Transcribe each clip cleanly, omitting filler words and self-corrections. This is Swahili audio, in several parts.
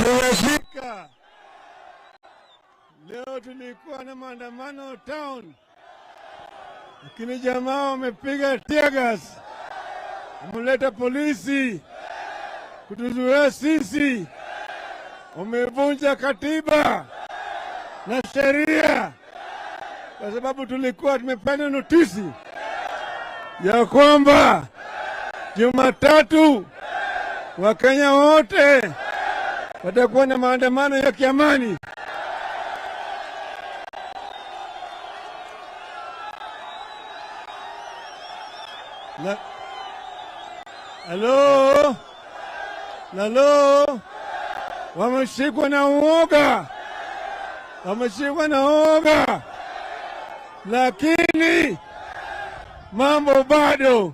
Tunashika. Leo tulikuwa na maandamano town, lakini jamaa wamepiga tear gas, wameleta polisi kutuzuia sisi, wamevunja katiba na sheria, kwa sababu tulikuwa tumepeana notisi ya kwamba Jumatatu Wakenya wote watakuwa na maandamano ya kiamani. Halo, wameshikwa na uoga, lakini mambo bado.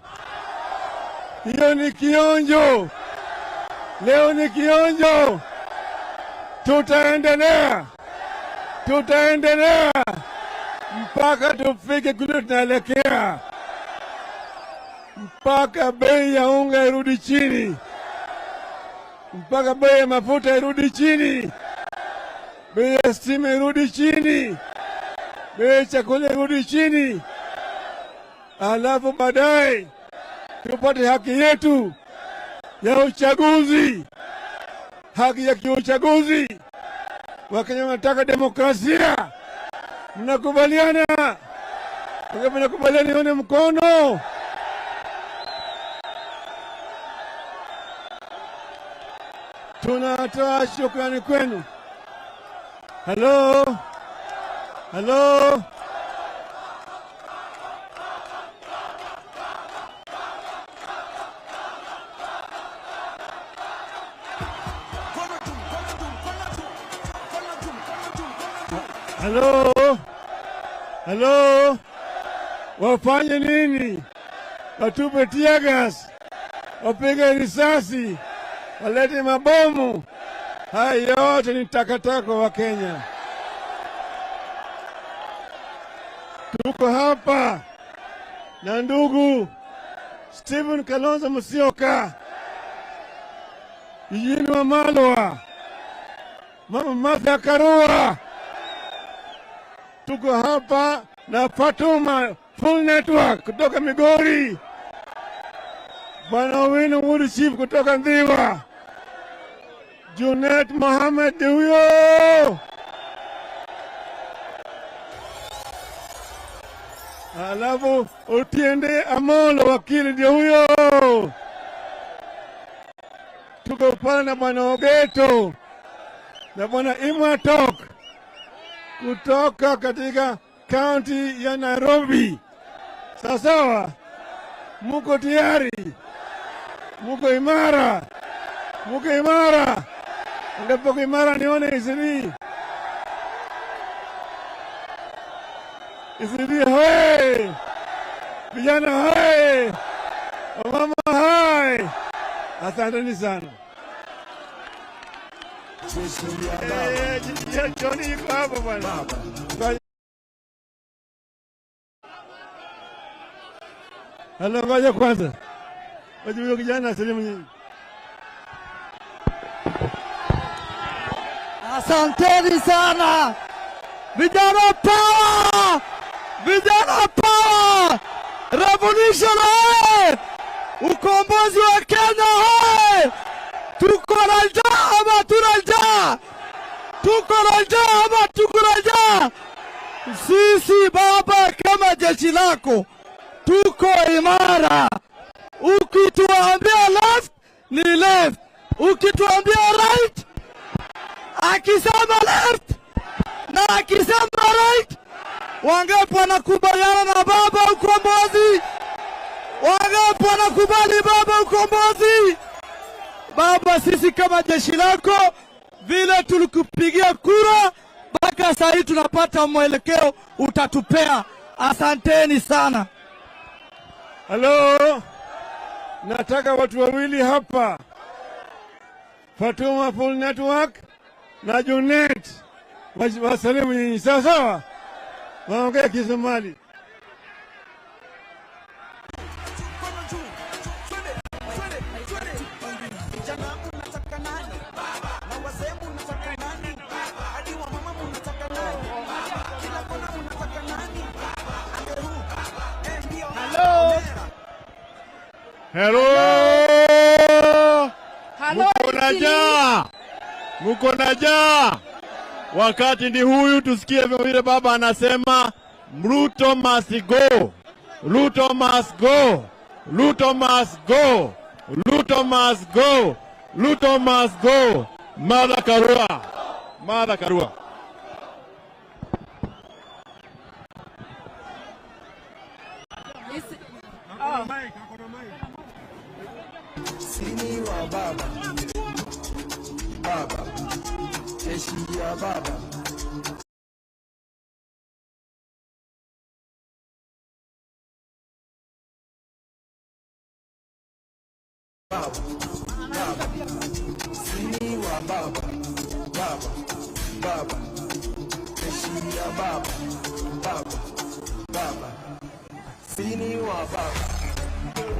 Hiyo ni kionjo, leo ni kionjo. Tutaendelea mpaka tufike kule tunaelekea, mpaka bei ya unga irudi chini, mpaka bei ya mafuta irudi chini, bei ya stima irudi chini, bei ya chakula irudi chini, alafu baadaye tupate haki yetu ya uchaguzi, haki ya kiuchaguzi. Wakenya wanataka demokrasia. Mnakubaliana? Mnakubaliana, nione mkono. Tunatoa shukrani kwenu. Halo. Halo, wafanye nini? Watupe tear gas, wapige risasi, walete mabomu. Haya yote ni takataka wa Kenya. Tuko hapa na ndugu Stephen Kalonzo Musyoka, Eugene Wamalwa, Mama Martha Karua. Tuko hapa na Fatuma Full Network kutoka Migori, Bwana Owino Wood Chief kutoka Ndhiwa, Junet Mohamed huyo, alafu Otiende Amolo wakili ndio huyo. Tuko pale na Bwana Ogeto na Bwana Imatok kutoka katika kaunti ya Nairobi. Sawa, muko tayari? Muko imara? Ndipo imara nione izini hai. Vijana hai. Mama hai. Asanteni sana. Johnny yuko hapo bwana. Halo, ngoja kwanza. Wajibu kijana salimu nyinyi. Asanteni sana. Vijana power! Revolution hai! Ukombozi wa Kenya hai! Tuko na njaa ama tuna njaa? Tuko na njaa. Sisi baba, kama jeshi lako tuko imara. Ukituambia left ni left, ukituambia right, akisema left na akisema right, wangapi wanakubaliana na baba ukombozi? Wangapi wanakubali baba ukombozi? Baba, sisi kama jeshi lako, vile tulikupigia kura, mpaka sasa tunapata mwelekeo utatupea. Asanteni sana. Halo, nataka watu wawili hapa, Fatuma Full Network na Junet, wasalimu nyinyi. Sawa, waongea Kisomali. Vijana unataka nani? Na wazee Hello. Halo, Muko na njaa. Wakati ndi huyu, tusikie vile baba anasema, Ruto must go. Ruto must go. Ruto must go. Ruto must go. Ruto must go. Martha Karua. Martha Karua. Sini wa baba, baba, jeshi ya baba. Baba, baba, sini wa baba, baba, baba, jeshi ya baba, baba, baba, sini wa baba.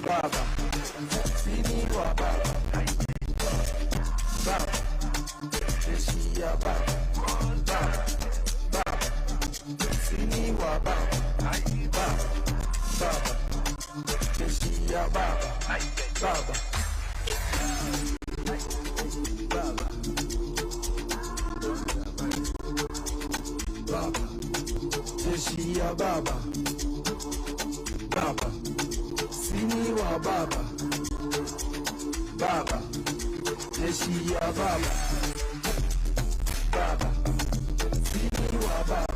Baba, sini wa baba, baba, jeshi ya baba, baba, baba, sini wa baba, baba, baba, jeshi ya baba, baba, baba, baba, jeshi ya baba, baba. Sini wa baba, baba, jeshi ya baba, baba, sini wa baba,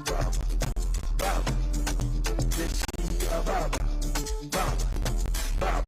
baba, baba, jeshi ya baba, baba, baba.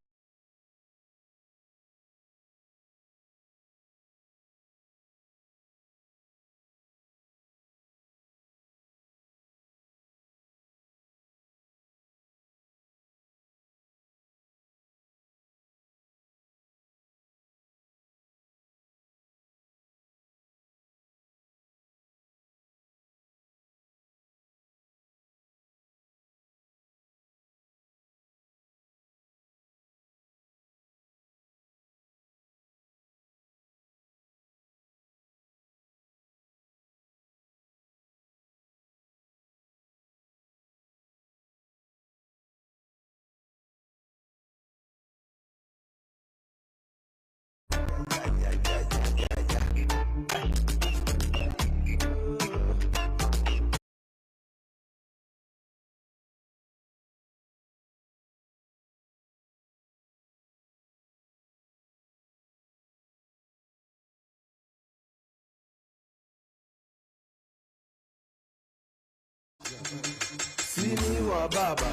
Sini wa baba,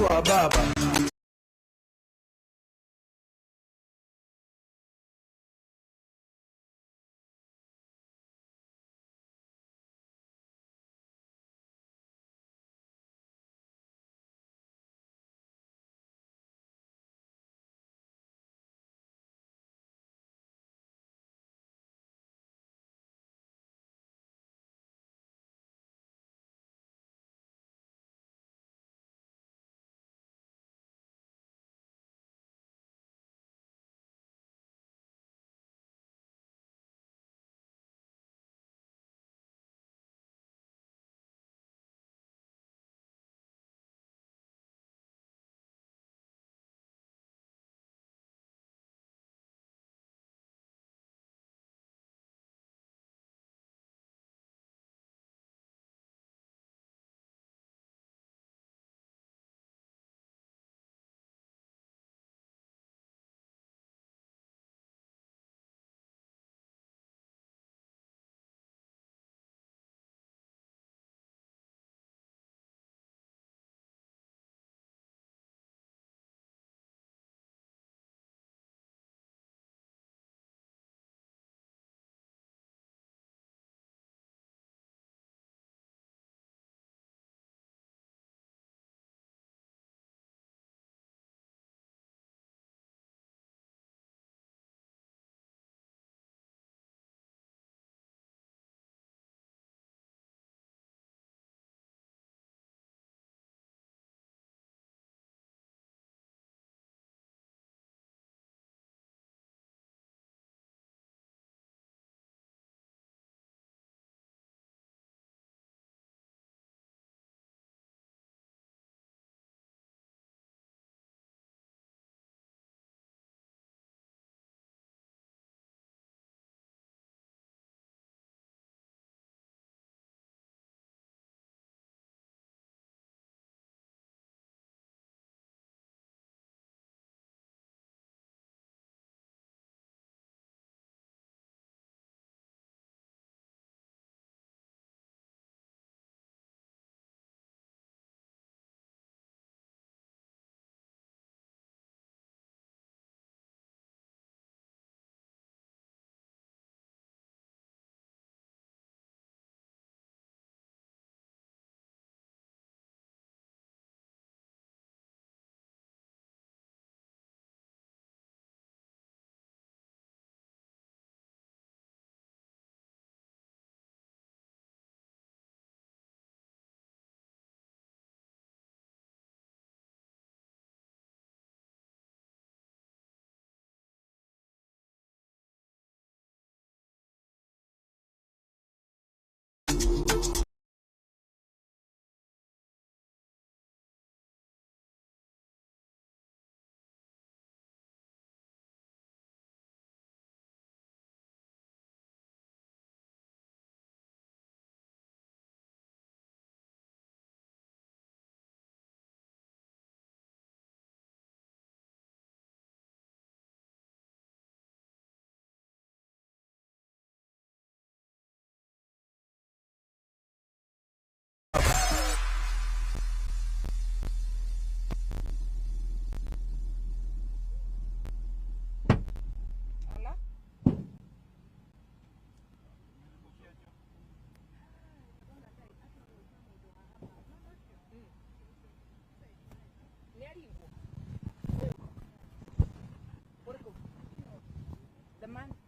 wa baba.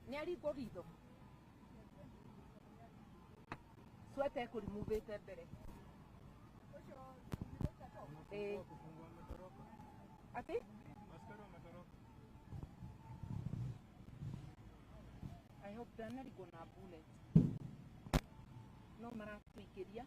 Nyari corrido. Suete kulimuvete mbere. Ati? I hope Danari gonna bullet. No maratuikiria.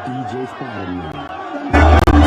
DJ Spider-Man.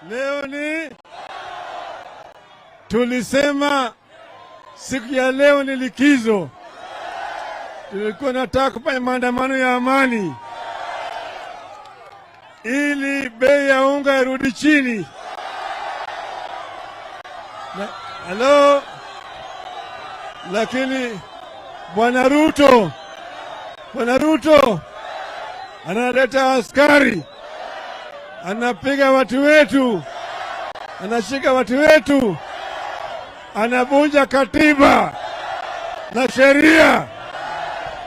Leo ni tulisema siku ya leo ni likizo. Tulikuwa nataka kufanya maandamano ya amani ili bei ya unga irudi chini. Halo, lakini Bwana Ruto analeta askari, anapiga watu wetu, anashika watu wetu, anavunja katiba na sheria.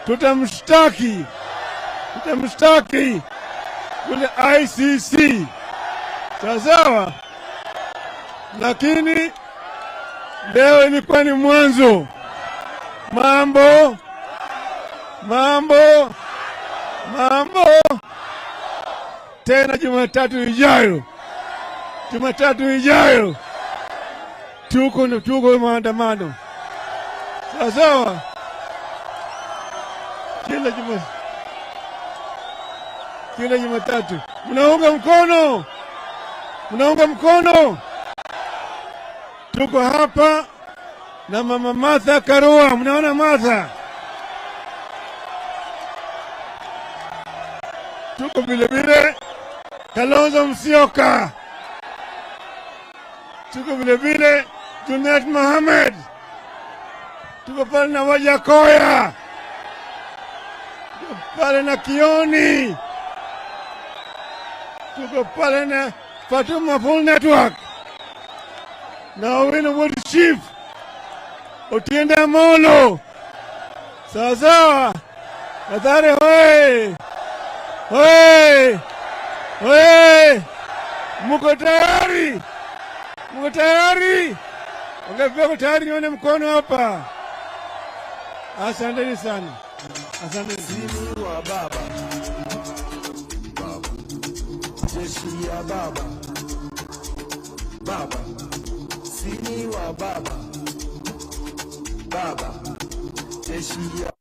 Tutamshtaki kule ICC, sawa. Lakini leo ilikuwa ni mwanzo. Mambo tena Jumatatu ijayo tuko maandamano, sawa. Kila Jumatatu mnaunga mkono. Tuko hapa na Mama Martha Karua, mnaona Martha. Tuko vile Kalonzo Musyoka, tuko vile Junet Mohamed, tuko pale na Wajakoya, tuko pale na Kioni, tuko pale na Fatuma Full Network na Owino World Chief Otiende Amolo, sawa. Mathare hoye! Muko tayari? Ongea tayari, nione mkono hapa. Asanteni sana. Sini wa baba, jeshi ya baba, sini wa baba, jeshi ya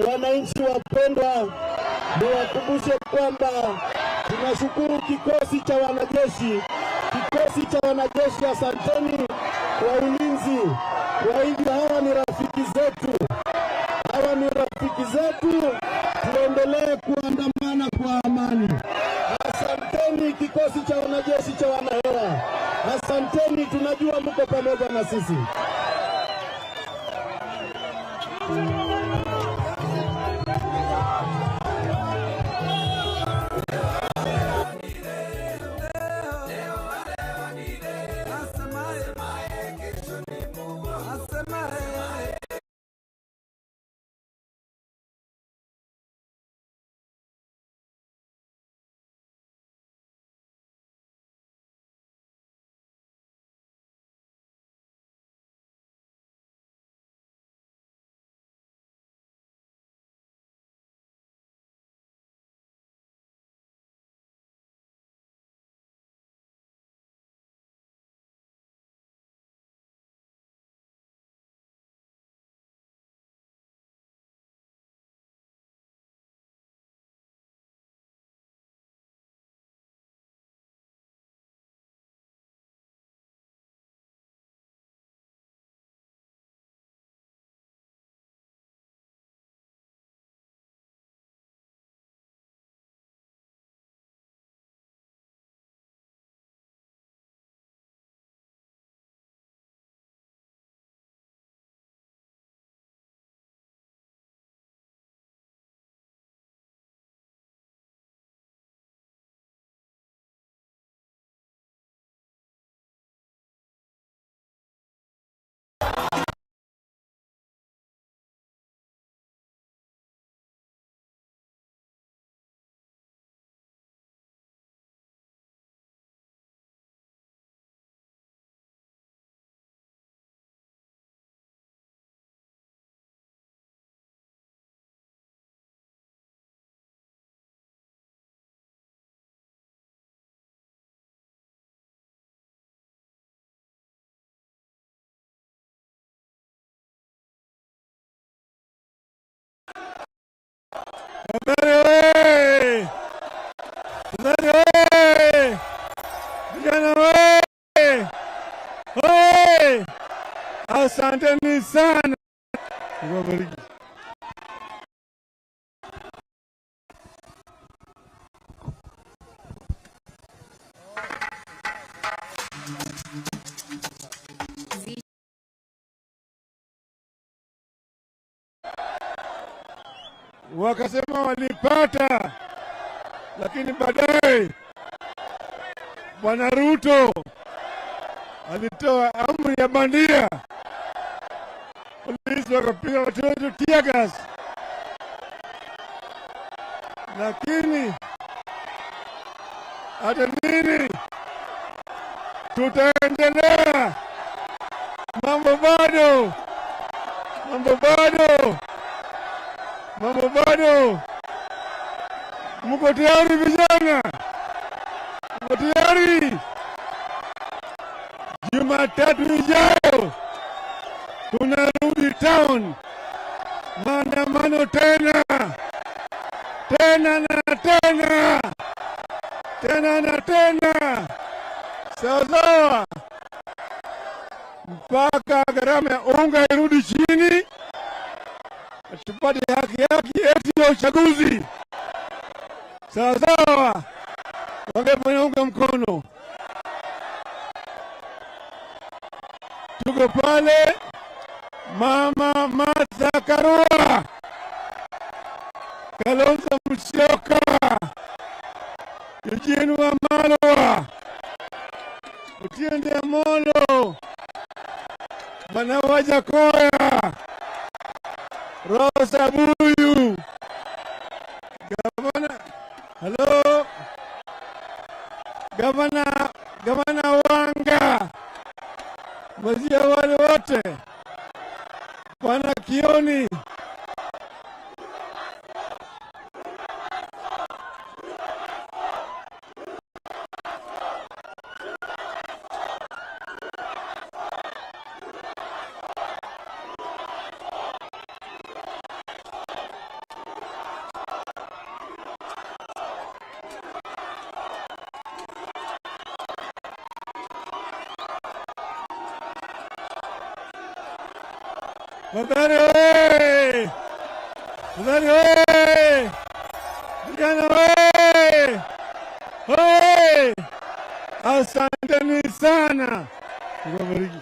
Wananchi wapendwa, niwakumbushe kwamba tunashukuru kikosi cha wanajeshi. Asanteni kwa ulinzi. Kwa hivyo hawa ni rafiki zetu, tuendelee kuandamana kwa amani. Asanteni kikosi cha wanajeshi cha wanahewa, asanteni, tunajua mko pamoja na sisi. Asanteni sana. Wakasema walipata, lakini baadaye Bwana Ruto alitoa amri ya bandia, polisi wakapiga watu wetu tear gas, lakini hata nini, tutaendelea. Mambo bado. Mko tayari vijana? Mko tayari? Jumatatu ijayo tunarudi town, maandamano tena na tena, sawa, mpaka gharama ya unga irudi chini, tupate haki yetu ya uchaguzi. Sawa, wangepunga mkono. Tuko pale, Mama Martha Karua, Kalonzo Musyoka, Eugene Wamalwa, Otiende Amollo, Bwana Wajakoya, Rosa Buyu, Gavana, hello, Gavana Wanga, wazia wale wote, Bwana Kioni, Mathare oye! Mathare oye! Vijana oye! Oye! Asanteni sana. Mungu awabariki.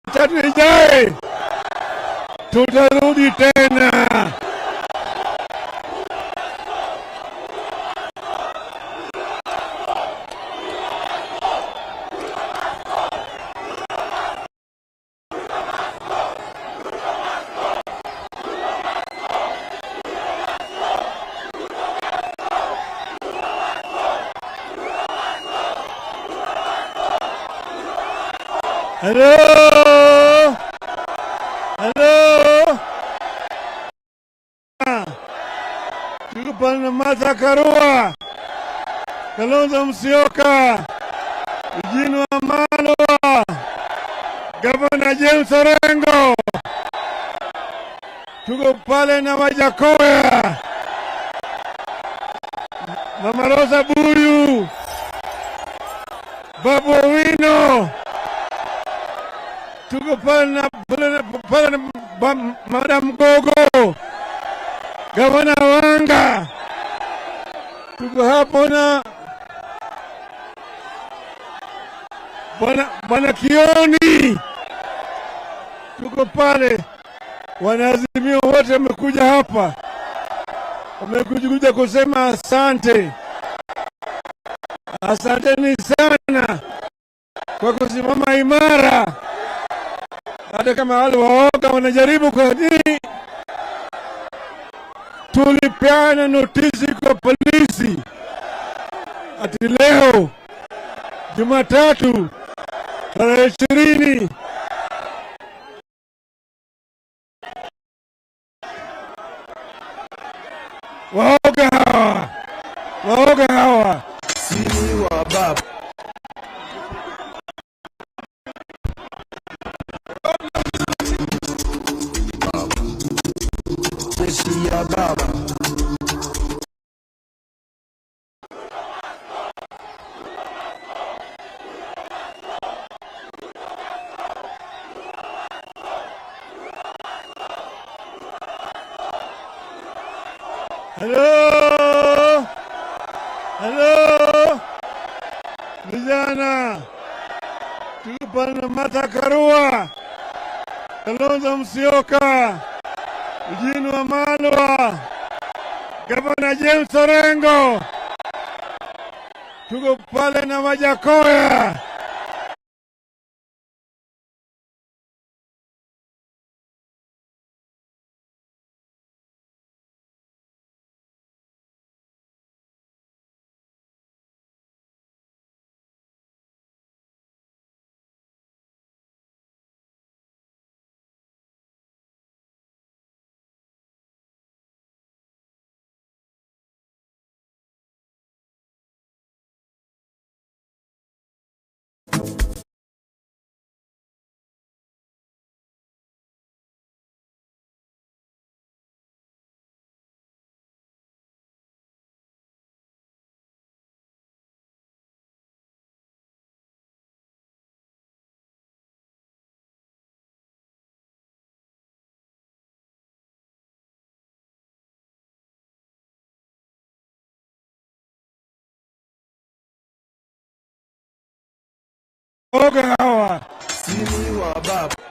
Jumatatu ijayo tutarudi tena. Hello? Hello? Tuko pale na Martha Karua, Kalonzo Musyoka, Eugene Wamalwa, Gavana James Orengo. Tuko pale na Wajackoya, Mama Rosa Buyu, Babu Owino. Tuko pale na Madam Gogo, Gavana Wanga. Tuko hapo na Bwana Kioni. Tuko pale, wanaazimio wote wamekuja hapa, wamekuja kusema asante. Asanteni sana kwa kusimama imara. Hata kama wale waoga wanajaribu kwa nini, tulipeana notisi kwa polisi ati leo Jumatatu tarehe 20 waoga hawa Sini wa baba. Jeshi ya baba. Hello? Hello? Vijana, tuko pale na Martha Karua, Kalonzo Musyoka, Eugene Wamalwa, Gavana James Orengo. Tuko pale na Wajackoya. Waoga hawa Sini wa baba.